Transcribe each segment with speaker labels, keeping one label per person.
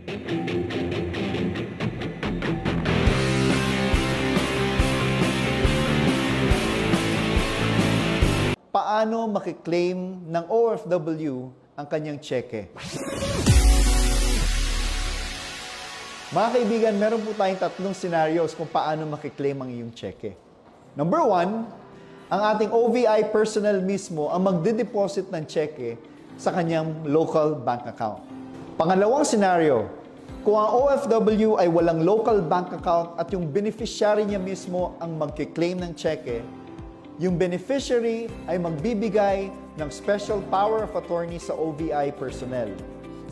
Speaker 1: Paano makiklaim ng OFW ang kanyang cheque? Mga kaibigan, meron po tayong tatlong scenarios kung paano makiklaim ang iyong cheque. Number 1, ang ating OVI personnel mismo ang magde-deposit ng cheque sa kanyang local bank account. Pangalawang scenario, kung ang OFW ay walang local bank account at yung beneficiary niya mismo ang magkiklaim ng cheque, yung beneficiary ay magbibigay ng special power of attorney sa OVI personnel,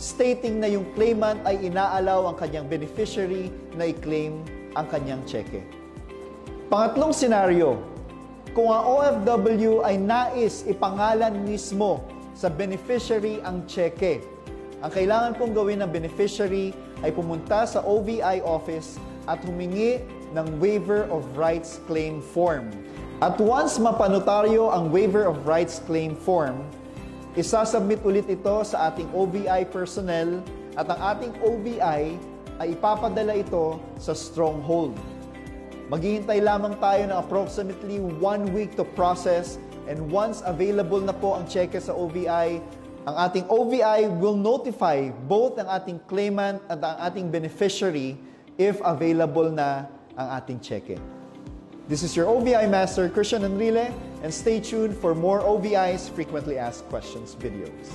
Speaker 1: stating na yung claimant ay inaalaw ang kanyang beneficiary na i-claim ang kanyang cheque. Pangatlong senaryo, kung ang OFW ay nais ipangalan mismo sa beneficiary ang cheque, ang kailangan pong gawin ng beneficiary ay pumunta sa OVI office at humingi ng waiver of rights claim form. At once mapanotaryo ang waiver of rights claim form, isasubmit ulit ito sa ating OVI personnel at ang ating OVI ay ipapadala ito sa stronghold. Maghihintay lamang tayo ng approximately 1 week to process, and once available na po ang cheque sa OVI, ang ating OVI will notify both ang ating claimant at ang ating beneficiary if available na ang ating cheque. This is your OVI Master, Christian Enrile, and stay tuned for more OVI's Frequently Asked Questions videos.